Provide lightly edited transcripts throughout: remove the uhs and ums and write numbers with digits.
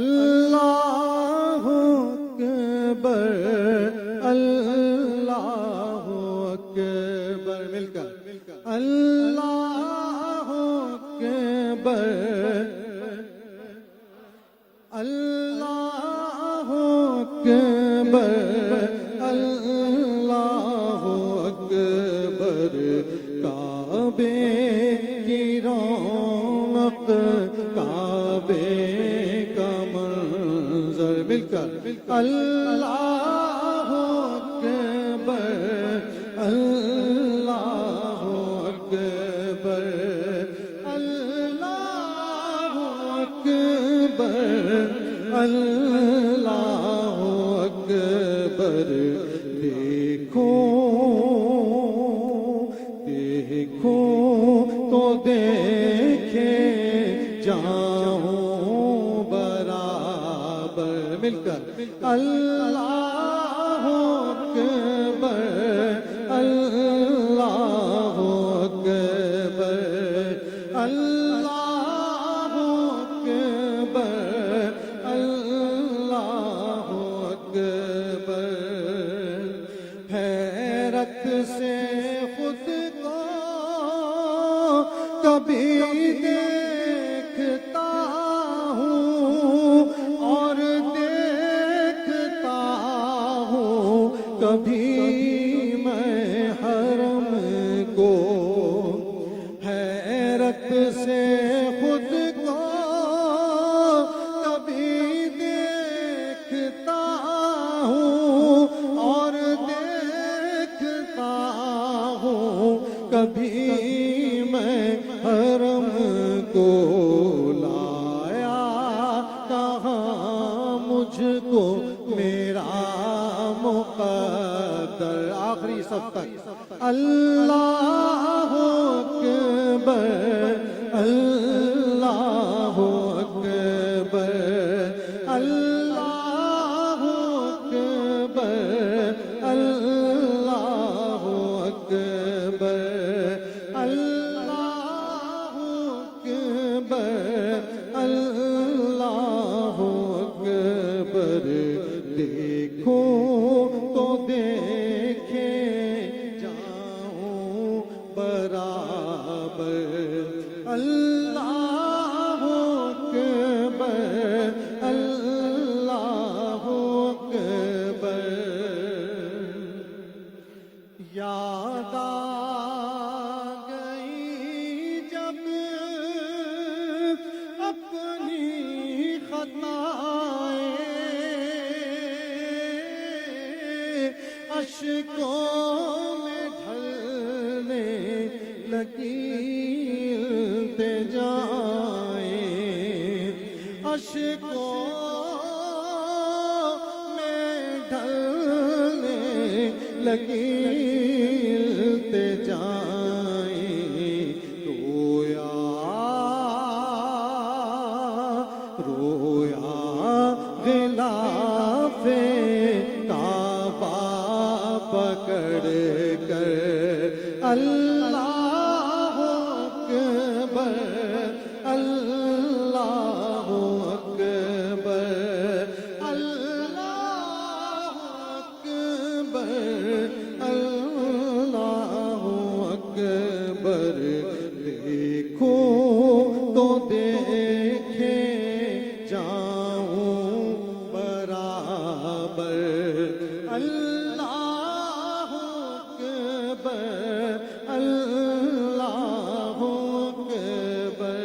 اللہ اکبر اللہ اکبر، مل کر اللہ اکبر اللہ اکبر اللہ اکبر، کعبے کی رونق کعبے کا منظر، مل کر اللہ اکبر اللہ اکبر اللہ اکبر اللہ اکبر، دیکھو دیکھو تو دیکھے جاؤں برابر، مل کر اللہ اکبر اللہ اکبر اللہ اکبر اللہ اکبر، حیرت سے خود کو کبھی دیکھتا ہوں اور دیکھتا ہوں کبھی میں حرم کو، حیرت سے خود کو کبھی دیکھتا ہوں اور دیکھتا ہوں کبھی میں حرم کو، لایا کہاں مجھ کو میرا مقدر، آخری صف تک اللہ اکبر اللہ اکبر اللہ اکبر اللہ اکبر اللہ اکبر اللہ اکبر، دیکھو تو دیکھے جاؤں برابر، اللہ اکبر اللہ اکبر، یاد آ گئی جب اپنی خطائیں، اشکوں میں ڈھلنے لگی التجائیں، اشکوں میں ڈھلنے لگی التجائیں، رویا رویا غلاف کعبہ پکڑ کر، اللہ اکبر اللہ اکبر اللہ اکبر اللہ اکبر، دیکھو تو دیکھے جاؤں برابر، اللہ اکبر اللہ اکبر،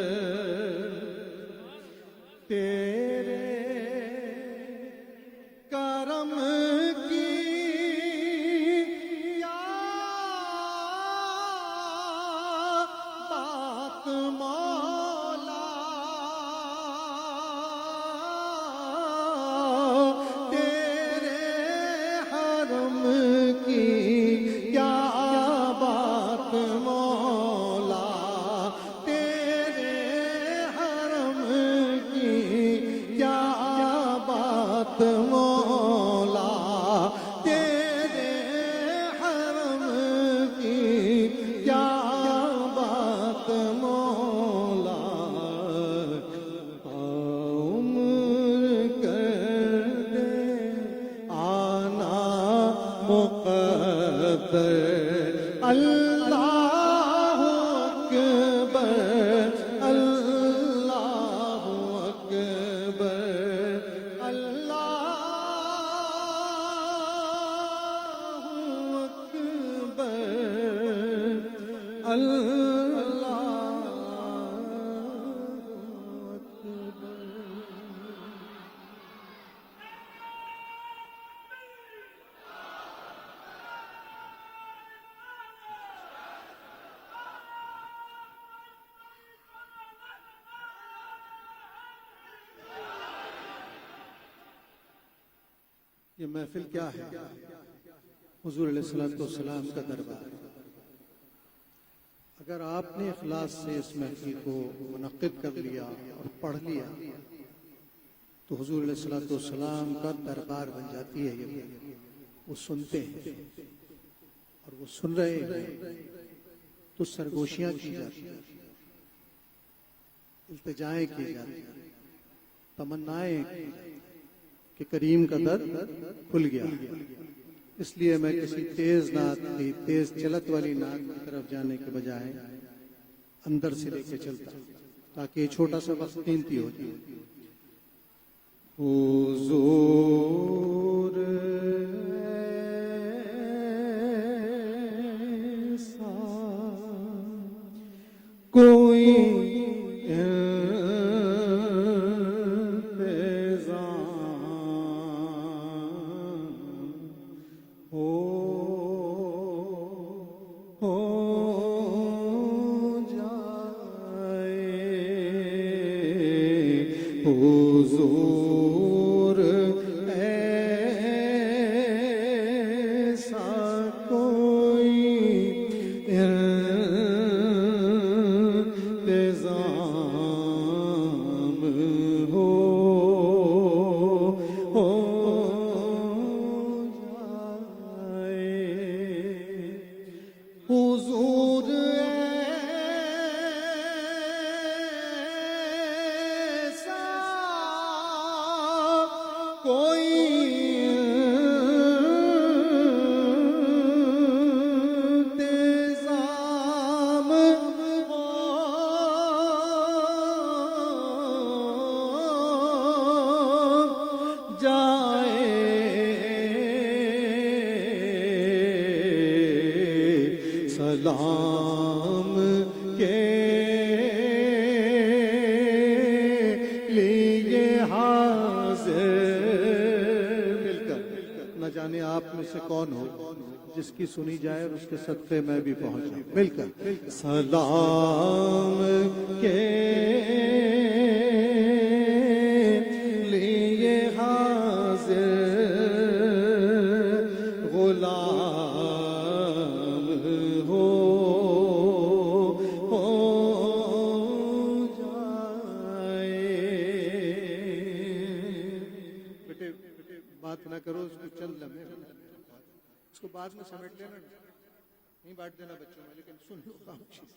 تیرے کرم کی کیا بات مولا، تیرے حرم کی کیا بات مولا، تیرے حرم کی کیا مقدر اللہ اکبر اللہ اکبر اللہ اکبر یہ محفل کیا ہے؟ حضور علیہ السلام کا دربار۔ اگر آپ نے اخلاص سے اس محفل کو منعقد کر لیا اور پڑھ لیا تو حضور علیہ السلام کا دربار بن جاتی ہے۔ یہ وہ سنتے ہیں اور وہ سن رہے ہیں تو سرگوشیاں کی جاتی ہیں، التجائیں کی جاتی ہیں، تمنائیں کہ کریم کا در کھل گیا۔ اس لیے میں کسی تیز نعت کی، تیز چلت والی نعت کی طرف جانے کے بجائے اندر سے لے کے چلتا تاکہ یہ چھوٹا سا وقت قیمتی ہو جائے۔ حضور ایسا کوئی حضور ایسا کوئی انتظام ہو جائے۔ حضور کوئی انتظام ہو جائے، سلام کے لیے حاضر۔ نہ جانے آپ میں سے کون ہو جس کی سنی جائے اور اس کے صدقے میں بھی پہنچا۔ مل کر سلام کے لیے حاضر غلام ہو جائے۔ بات نہ کرو، اس کو چند لمحے اس کو بعد میں سمیٹ لینا، نہیں بانٹ دینا بچوں میں، لیکن سن لو خاموشی سے۔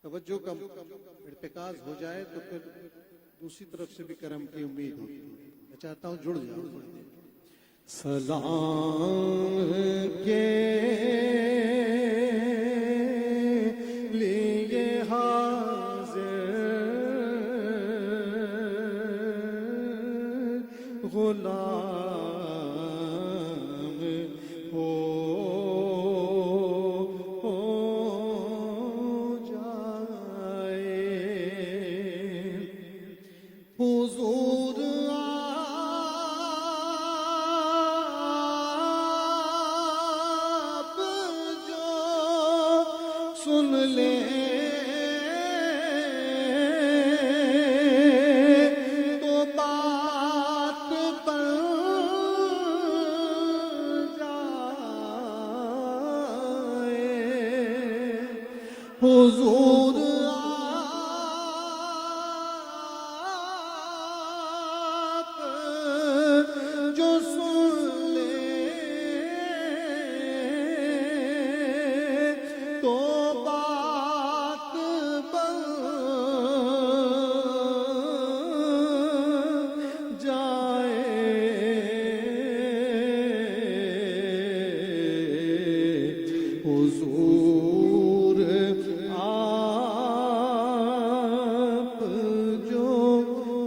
توجہ کا ارتکاز ہو جائے تو پھر دوسری طرف سے بھی کرم کی امید ہوتی ہے۔ میں چاہتا ہوں جڑ جاؤ۔ سلام کے لیے حاضر غلام ہو جائے۔ حضور آپ جو سن لے تو بات بن جائے۔ حضور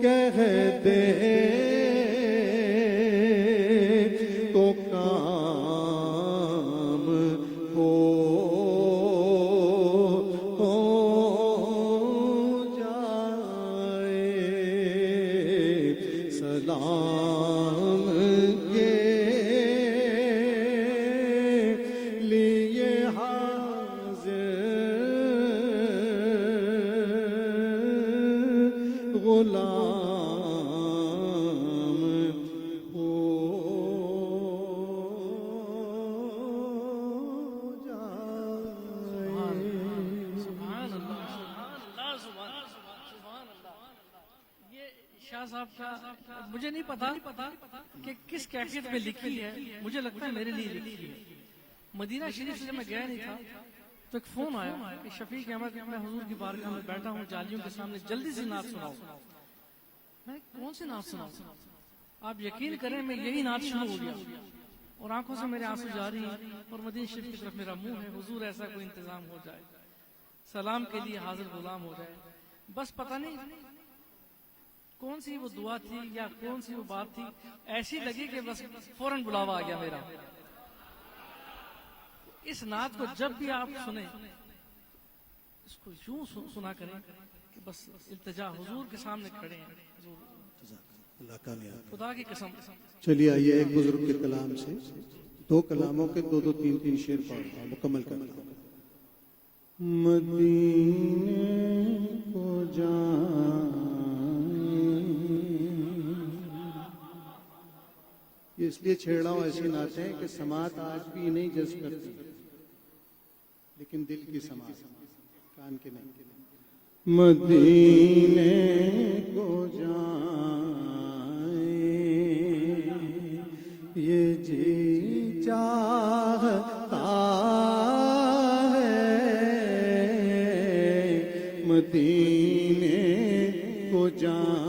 کہہ دے تو کام ہو جائے. سلام کے لیے حاضر غلام ہو جائے. سبحان اللہ سبحان اللہ. یہ شاہ صاحب کا مجھے نہیں پتا کہ کس کیفیت میں لکھی ہے. مجھے لگتا ہے میرے لیے لکھی ہے. مدینہ شریف سے میں گیا نہیں تھا تو ایک فون آیا کہ شفیق احمد میں حضور کی بارگاہ میں بیٹھا ہوں جالیوں کے سامنے, جلدی سے نعت سناؤ. میں کون سی نعت سناؤں؟ آپ یقین کریں میں یہی نعت شروع ہو گیا اور آنکھوں سے میرے آنسو جاری ہیں اور مدینہ شریف کی طرف میرا منہ ہے. حضور ایسا کوئی انتظام ہو جائے, سلام کے لیے حاضر غلام ہو جائے. بس پتہ نہیں کون سی وہ دعا تھی یا کون سی وہ بات تھی, ایسی لگی کہ بس فوراً بلاوا آ گیا میرا. اس نعت کو جب بھی آپ سنیں اس کو یوں سنا کریں کہ بس التجا حضور کے سامنے کھڑے ہیں. اللہ کامیاب. خدا کی قسم. چلیے آئیے ایک بزرگ کے کلام سے دو کلاموں کے دو دو تین تین شعر پڑھتا ہوں, مکمل کرتا ہوں. مدینے کو یہ اس لیے چھیڑ رہا ہوں, ایسی نعتیں ہیں کہ سماعت آج بھی نہیں جذب کرتی لیکن دل کی سماعت, کان کے نہیں. مدینے کو جائیں یہ جی چاہتا ہے, مدینے کو جائیں,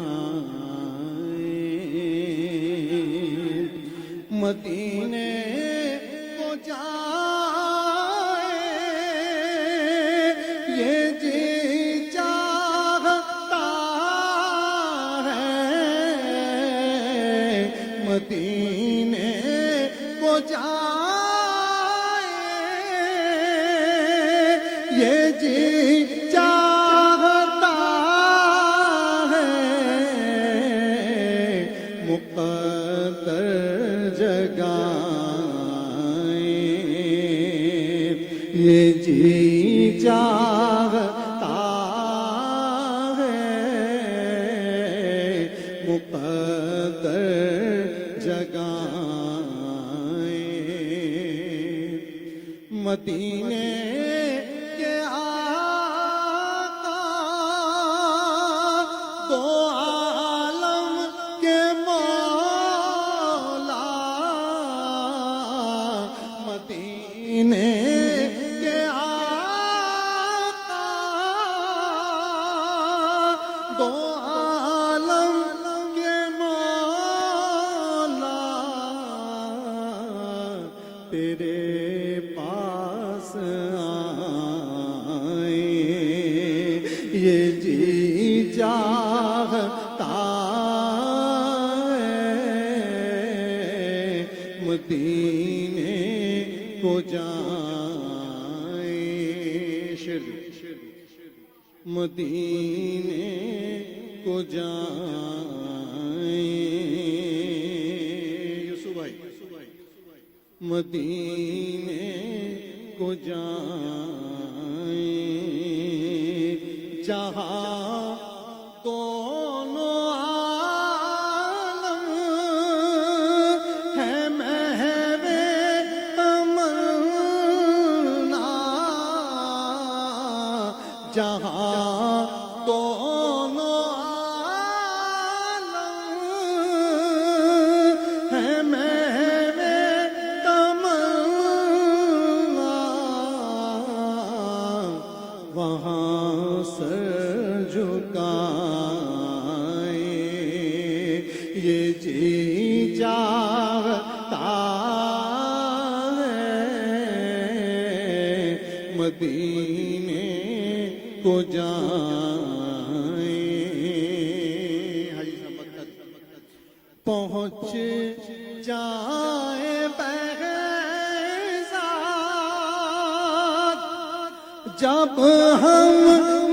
مدینے کو جائیں یہ جی چاہتا ہے, مدینے کو جائیں یہ جی چاہتا ہے, مقدر جگائیں یہ جی چاہتا ہے, مقدر جگائیں. مدینے کے آقا دو عالم کے مولا, مدینے کے آقا دو عالم کے مولا, تیرے پاس آئیں یہ جی چاہتا ہے, مدینے کو جائیں. شریف مدینے کو جائیں. یوسف بھائی مدینے کو جائیں جہاں دونوں عالم ہے محو-ے-تمنا, جہاں دونوں عالم ہے محو-ے-تمنا, وہاں سر جھکائیں یہ جی چاہتا ہے, مدینے کو جائیں. پہنچ جائے بہزاد جب ہم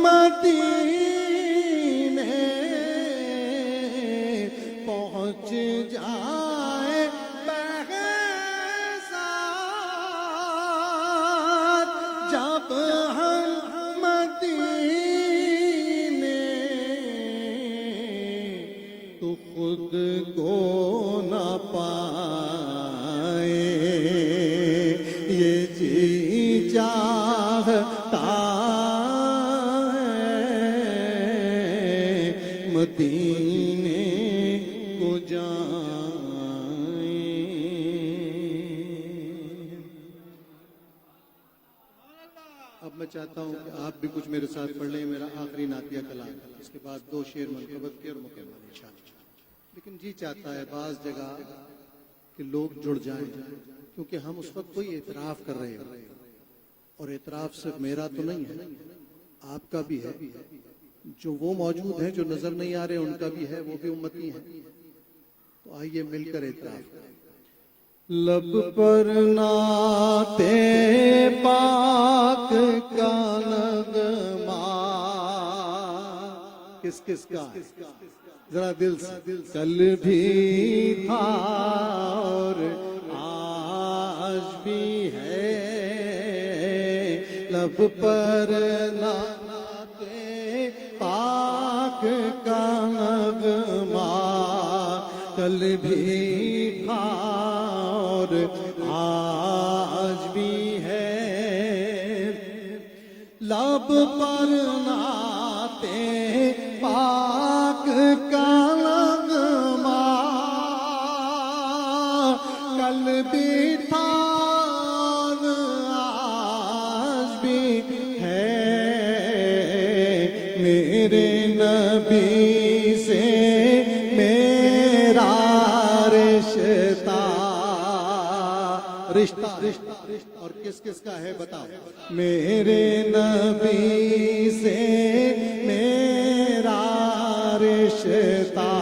مدینے پہنچ جائے بہزاد جب ہم مدینے تو خود کو نہ پائے یہ جی چاہتا ہے مدینے کو جائیں. اب میں چاہتا ہوں کہ آپ بھی کچھ میرے ساتھ پڑھ لیں. میرا آخری نعتیہ کلام، اس کے بعد 2 شعر منقبت کے اور مکمل انشاءاللہ. لیکن جی چاہتا ہے بعض جگہ کہ لوگ جڑ جائیں، کیونکہ ہم اس وقت کوئی اعتراف کر رہے ہیں، اور اعتراف صرف میرا تو نہیں ہے، آپ کا بھی ہے. جو وہ موجود ہیں جو نظر نہیں آ رہے ان کا بھی ہے، وہ بھی امتی ہیں. تو آئیے مل کر اعتراف کریں. لب پر نعت پاک کا نغمہ کس کس کا ذرا دل سے. کل بھی تھا اور آج بھی ہے، لب پر نعت پاک کا نغمہ کل بھی تھا اور آج بھی ہے. لب پر نعت پاک کا نغمہ کل بھی تھا اور آج بھی ہے. میرے نبی سے میرا رشتہ اور کس کس کا ہے بتاؤ. میرے نبی سے میرا رشتہ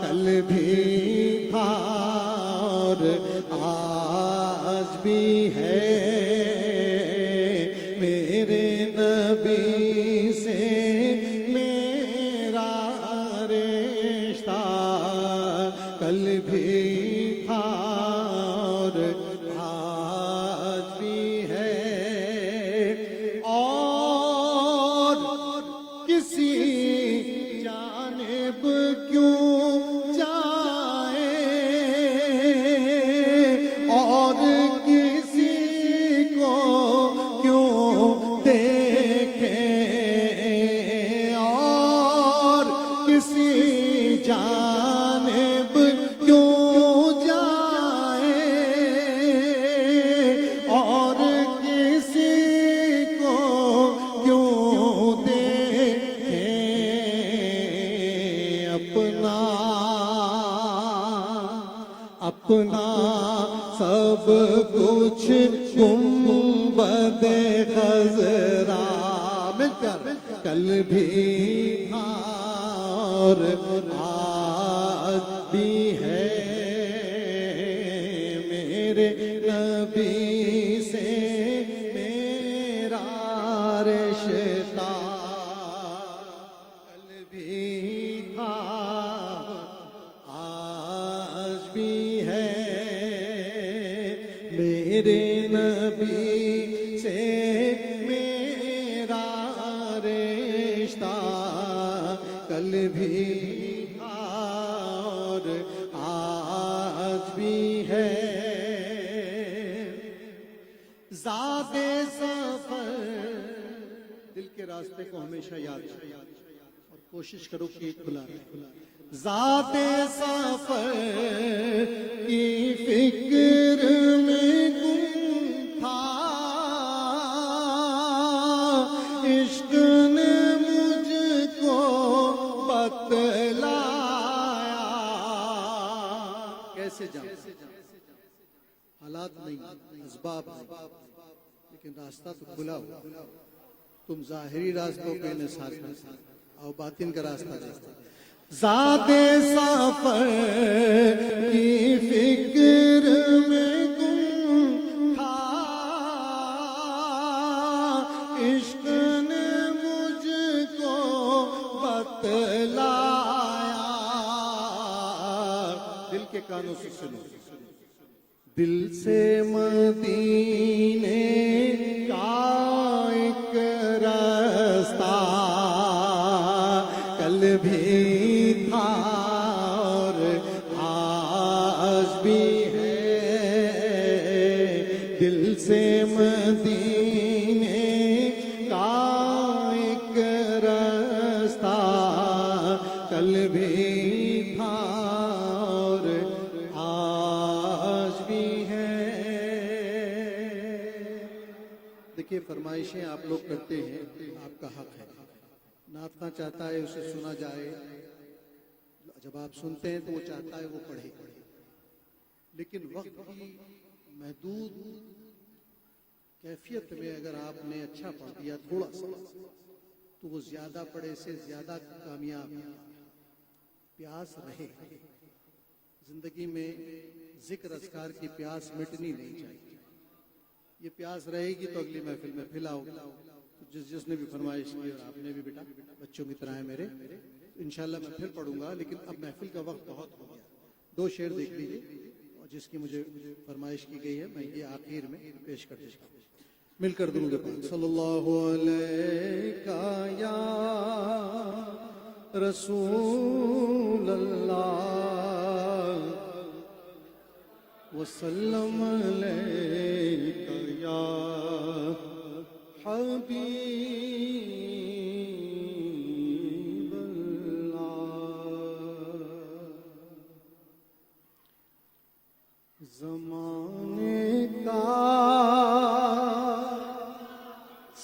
کل بھی تھا اور آج بھی ہے. میرے نبی سے میرا رشتہ کل بھی تھا اور آج بھی ہے. اور کسی جانب کیوں جائے اور کسی کو کیوں دیکھیں اور کسی جانب کیوں جائے اور کسی کو کیوں دیکھیں. اپنا سب کچھ گنبد خضرا مل کر کل بھی تھا اور آج بھی ہے. میرے نبی سے میرا رشتہ کل بھی تھا آج بھی ہے. میرے نبی سے میرا رشتہ کل بھی تھا اور آج بھی ہے. ذات سفر دل کے راستے کو ہمیشہ یاد رکھو اور کوشش کرو کہ ایک کھلا رہے. ذات سفر کی فکر میں گم تھا عشق نے مجھ کو بتلایا. کیسے جاؤں حالات نہیں اسباب لیکن راستہ تو کھلا ہوا. تم ظاہری راستوں پہ انحصار کرتے اور باطن کا راستہ جاتا. زادے سفر کی فکر میں گم تھا، عشق نے مجھ کو بتلایا. دل کے کانوں سے سنو. دل سے مدینے کا ایک رستہ کل بھی تھا اور آج بھی ہے. دل سے مدینے کا ایک رستہ کل بھی تھا اور آج بھی ہے. دیکھیے فرمائشیں آپ لوگ کرتے ہیں، آپ کا حق ہے. نعت خواں چاہتا ہے اسے سنا جائے، جب آپ سنتے ہیں تو وہ چاہتا ہے وہ پڑھے، لیکن وقت کی محدود کیفیت میں اگر آپ نے اچھا پڑھ دیا تھوڑا سا تو وہ زیادہ پڑھے سے زیادہ کامیاب. پیاس رہے زندگی میں، ذکر اذکار کی پیاس مٹنی نہیں چاہیے. یہ پیاس رہے گی تو اگلی محفل میں پھلاؤ. جس نے بھی فرمائش کی اور آپ نے بھی بیٹا بچوں کی طرح ہے میرے، انشاءاللہ میں پھر پڑھوں گا، لیکن اب محفل کا وقت بہت ہو گیا. 2 شعر دیکھ لیجیے اور جس کی مجھے فرمائش کی گئی ہے میں یہ آخر میں پیش کر دیتا ہوں. مل کر درود پاک. صلی اللہ علیہ یا رسول اللہ وسلم علیک یا حبیب اللہ. زمانے کا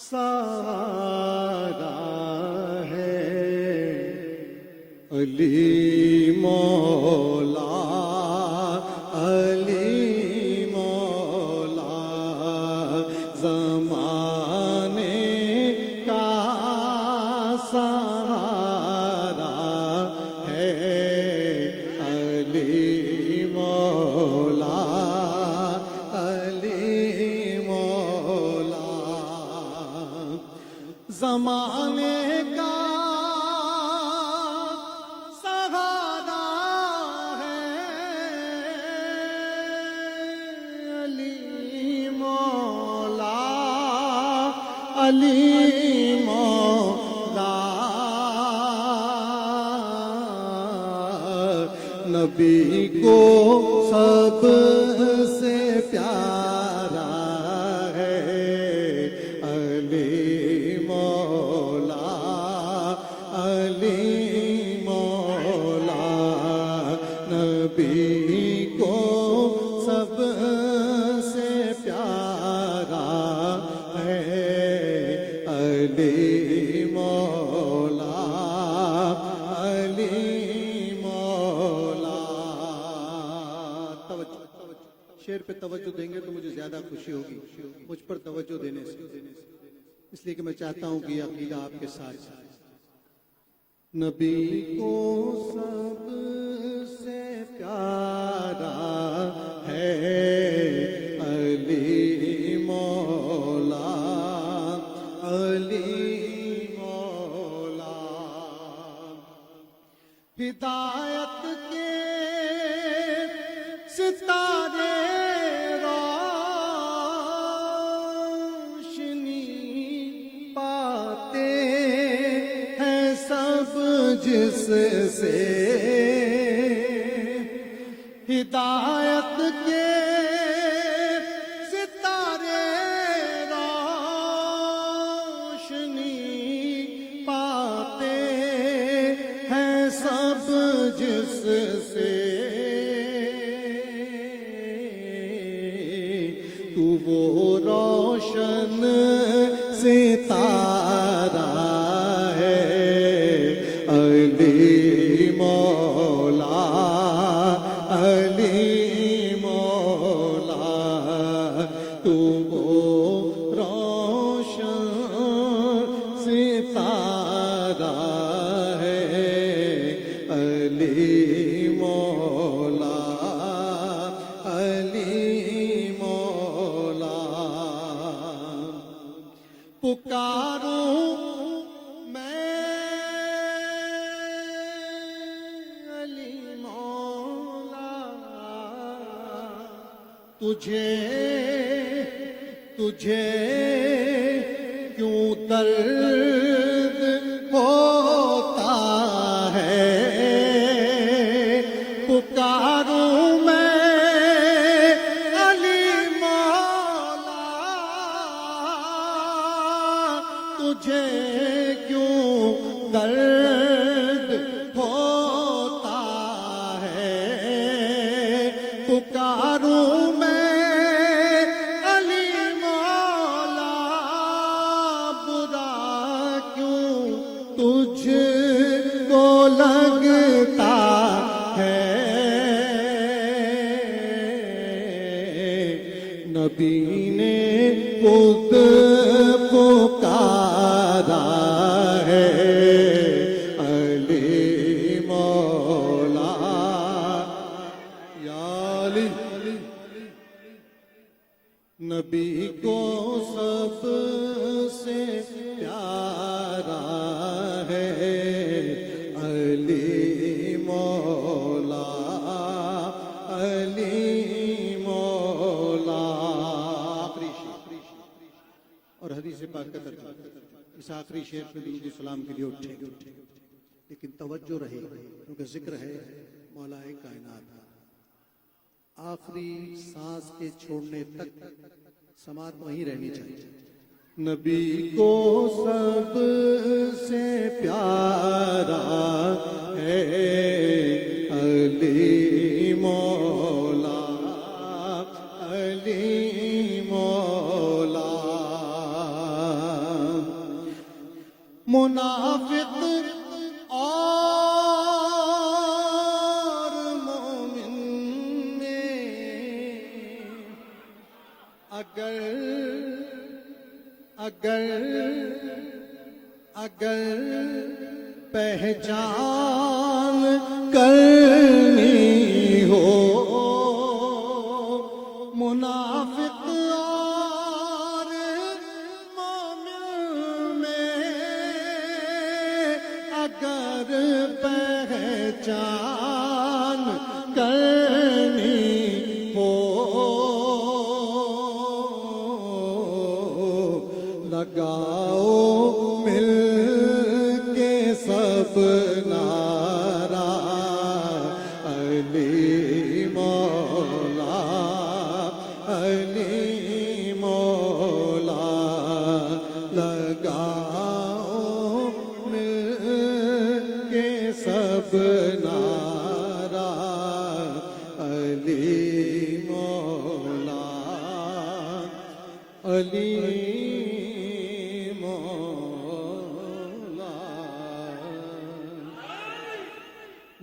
سارا ہے علی مولا، علی مولا. زمانے کا سہارا ہے علی مولا، علی مولا. زمانے کا سہارا ہے علی مولا، علی مولا. نبی کو سب سے پیارا ہے علی مولا، علی مولا. نبی کو سب سے پیارا ہے علی مولا، علی مولا. شعر پہ توجہ دیں گے تو مجھے زیادہ خوشی ہوگی مجھ پر توجہ دینے سے، اس لیے کہ میں چاہتا ہوں کہ یہ عقیدہ آپ کے ساتھ. نبی کو سب سے پیارا ہے علی مولا، علی مولا. ہدایت کے ستارے روشنی پاتے ہیں سب جس سے. ہدایت کے ستارے روشنی پاتے ہیں سب جس سے. تو وہ روشن ستارہ ہے علی مولا، علی مولا. تو وہ روشن ستارہ ہے علی مولا علی مولا پکاروں میں علی مولا تجھے کیوں درد ہوتا ہے پکاروں میں علی مولا تجھے کیوں درد ہوتا ہے پکاروں میں علی مولا برا کیوں تجھ کو لگتا ہے نبی نے خود پکارا ہے علی مولا یا علی نبی کو سب سے پیارا ہے علی مولا علی مولا اور حدیث پاک کا ترجمہ اس آخری شعر میں درود سلام کے لیے اٹھے لیکن توجہ رہے کیونکہ ذکر ہے مولا کائنات آخری سانس کے چھوڑنے تک سماعت وہیں رہنی چاہیے نبی کو سب سے پیارا ہے علی مولا علی مولا منافق اور مومن میں اگر پہچان کرنی ہو منافق اور مومن میں اگر پہچان کرنی ہو لگاؤ مل کے سب نعرہ علی مولا علی مولا لگاؤ مل کے سب نعرہ علی مولا علی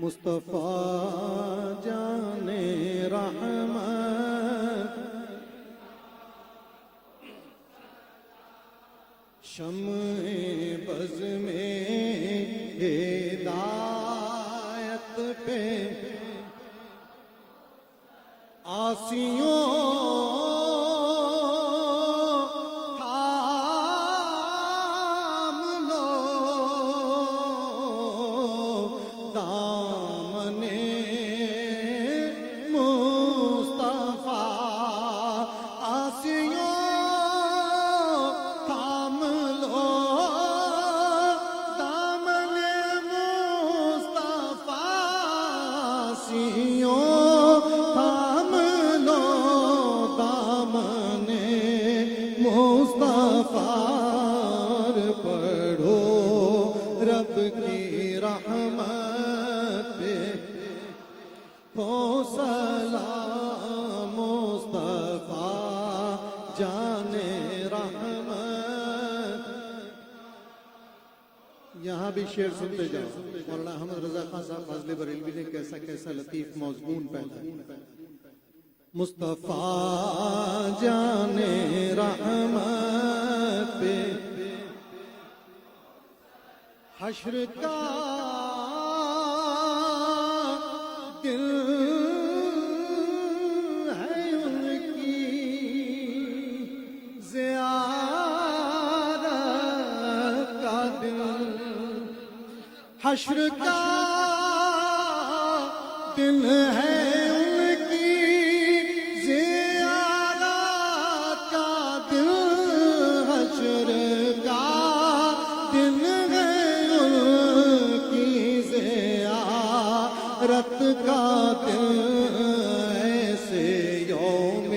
مصطفیٰ جان رحمت شمع بز میں ہدایت پہ آسیوں یہاں بھی شعر سنتے جاؤ مولانا احمد رضا خان صاحب فاضل بریلوی نے کیسا کیسا لطیف مضمون پیدا مصطفیٰ جان رحمت پہ حشر کا حشر کا دن ہے ان کی زیارت کا دن، حشر کا دن ہے ان کی زیارت کا دن، ایسے یوم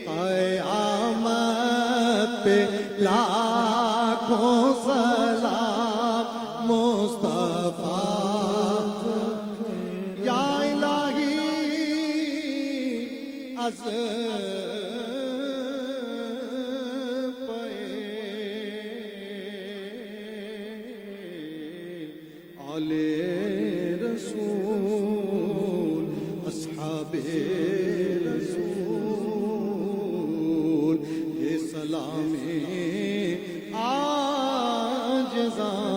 قیامت پہ لاکھوں سلام مصطفیٰ یا الہی از آل رسول اصحاب رسول یہ سلام عاجزاں